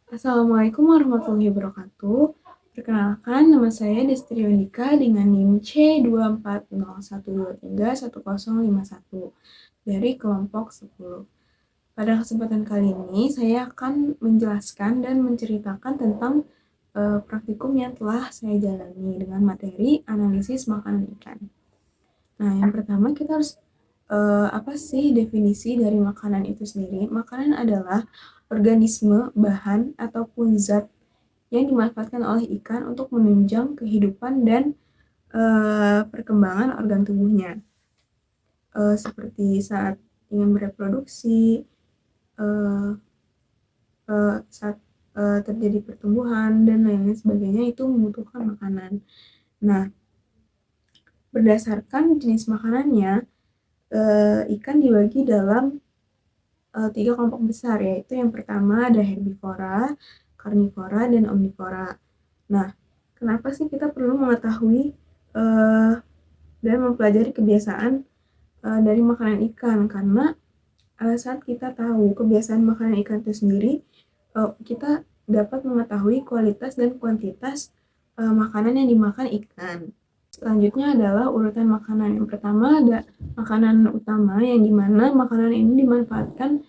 Assalamualaikum warahmatullahi wabarakatuh. Perkenalkan, nama saya Destri Yondika dengan NIM C24012311051 dari kelompok 10. Pada kesempatan kali ini, saya akan menjelaskan dan menceritakan tentang praktikum yang telah saya jalani dengan materi analisis makanan ikan. Nah, yang pertama kita harus apa sih definisi dari makanan itu sendiri? Makanan adalah organisme, bahan, ataupun zat yang dimanfaatkan oleh ikan untuk menunjang kehidupan dan perkembangan organ tubuhnya, seperti saat ingin bereproduksi, uh, saat terjadi pertumbuhan, dan lain-lain sebagainya itu membutuhkan makanan. Nah, berdasarkan jenis makanannya, ikan dibagi dalam 3 kelompok besar, yaitu yang pertama ada herbivora, karnivora, dan omnivora. Nah, kenapa sih kita perlu mengetahui dan mempelajari kebiasaan dari makanan ikan? Karena saat kita tahu kebiasaan makanan ikan itu sendiri, kita dapat mengetahui kualitas dan kuantitas makanan yang dimakan ikan. Selanjutnya adalah urutan makanan. Yang pertama ada makanan utama, yang dimana makanan ini dimanfaatkan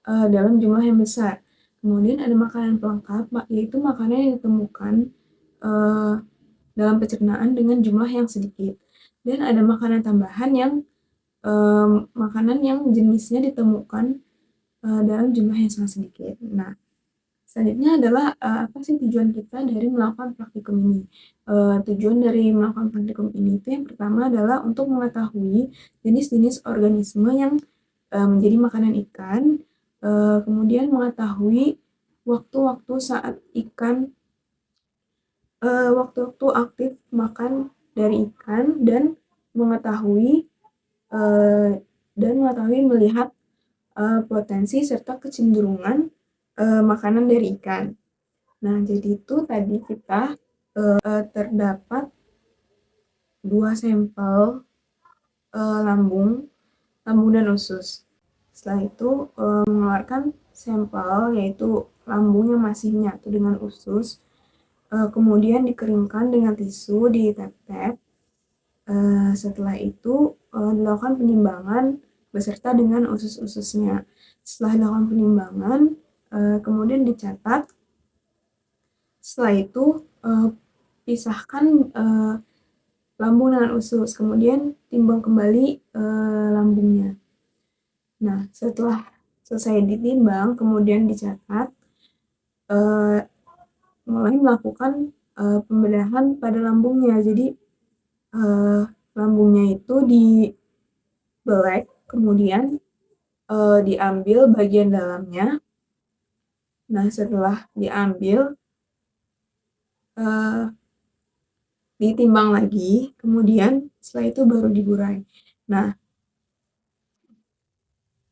dalam jumlah yang besar. Kemudian ada makanan pelengkap, yaitu makanan yang ditemukan dalam pencernaan dengan jumlah yang sedikit. Dan ada makanan tambahan yang makanan yang jenisnya ditemukan dalam jumlah yang sangat sedikit. Nah, selanjutnya adalah apa sih tujuan kita dari melakukan praktikum ini? Tujuan dari melakukan praktikum ini itu yang pertama adalah untuk mengetahui jenis-jenis organisme yang menjadi makanan ikan, kemudian mengetahui waktu-waktu saat ikan waktu-waktu aktif makan dari ikan, dan mengetahui melihat potensi serta kecenderungan makanan dari ikan. Nah, jadi itu tadi kita terdapat 2 sampel lambung dan usus. Setelah itu mengeluarkan sampel, yaitu lambung yang masih menyatu dengan usus, kemudian dikeringkan dengan tisu, ditetep. Setelah itu dilakukan penimbangan beserta dengan usus-ususnya. Setelah dilakukan penimbangan, kemudian dicatat. Setelah itu pisahkan lambung dengan usus, kemudian timbang kembali lambungnya. Nah, setelah selesai ditimbang, kemudian dicatat, mulai melakukan pembedahan pada lambungnya. Jadi lambungnya itu dibelek, kemudian diambil bagian dalamnya. Nah, setelah diambil, ditimbang lagi, kemudian setelah itu baru diburai. Nah,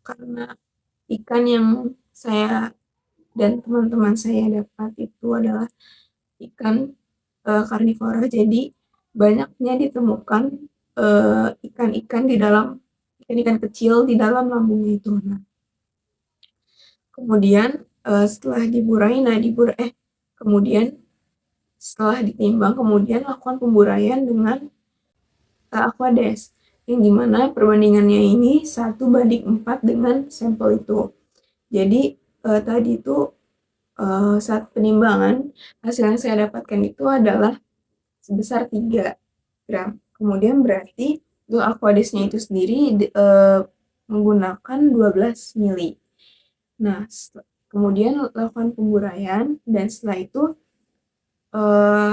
karena ikan yang saya dan teman-teman saya dapat itu adalah ikan karnivora, jadi banyaknya ditemukan ikan-ikan di dalam ikan-ikan kecil di dalam lambungnya itu. Nah, kemudian setelah diburai, kemudian setelah ditimbang, kemudian lakukan pemburaian dengan Aquades, yang dimana perbandingannya ini 1:4 dengan sampel itu. Jadi tadi itu saat penimbangan, hasil yang saya dapatkan itu adalah sebesar 3 gram. Kemudian berarti untuk Aquadesnya itu sendiri menggunakan 12 mili. Nah, kemudian lakukan pemburaian, dan setelah itu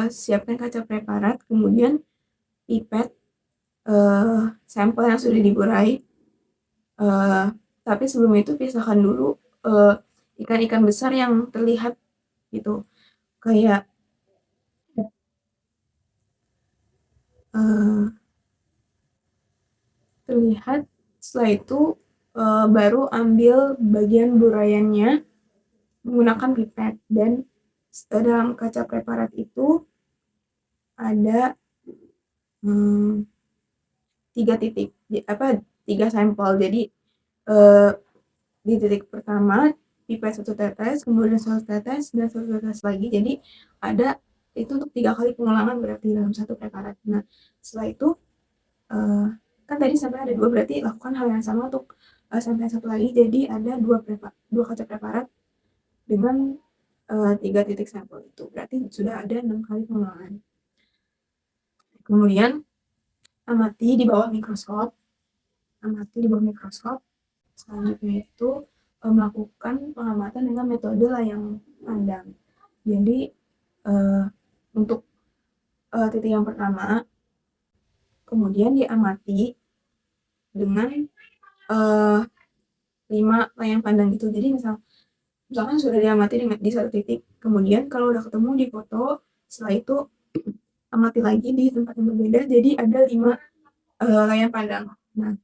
siapkan kaca preparat, kemudian pipet sampel yang sudah diburai. Tapi sebelum itu pisahkan dulu ikan-ikan besar yang terlihat gitu, kayak terlihat. Setelah itu baru ambil bagian buraiannya menggunakan pipet, dan dalam kaca preparat itu ada 3 titik, 3 sampel. Jadi di titik pertama pipet 1 tetes, kemudian 1 tetes, dan 1 tetes lagi. Jadi ada itu untuk 3 kali pengulangan berarti dalam 1 preparat. Nah, setelah itu kan tadi sampel ada 2, berarti lakukan hal yang sama untuk sampel yang 1 lagi. Jadi ada 2 kaca preparat dengan 3 titik sampel itu. Berarti sudah ada 6 kali pengulangan. Kemudian amati di bawah mikroskop. Selanjutnya itu melakukan pengamatan dengan metode layang pandang. Jadi untuk titik yang pertama, kemudian diamati dengan 5 layang pandang itu. Jadi misalkan sudah diamati di satu titik, kemudian kalau udah ketemu di foto, setelah itu amati lagi di tempat yang berbeda, jadi ada 5 layang pandang. Nah,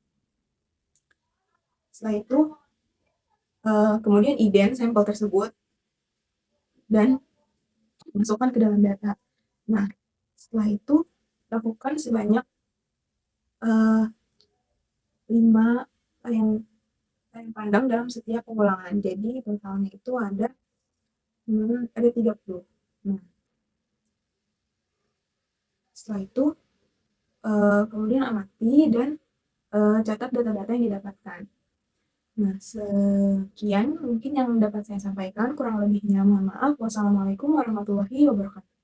setelah itu kemudian ident sampel tersebut dan masukkan ke dalam data. Nah, setelah itu lakukan sebanyak 5 layang pandang dalam setiap pengulangan. Jadi totalnya itu ada 30. Nah, setelah itu kemudian amati dan catat data-data yang didapatkan. Nah, sekian mungkin yang dapat saya sampaikan. Kurang lebihnya mohon maaf. Wassalamualaikum warahmatullahi wabarakatuh.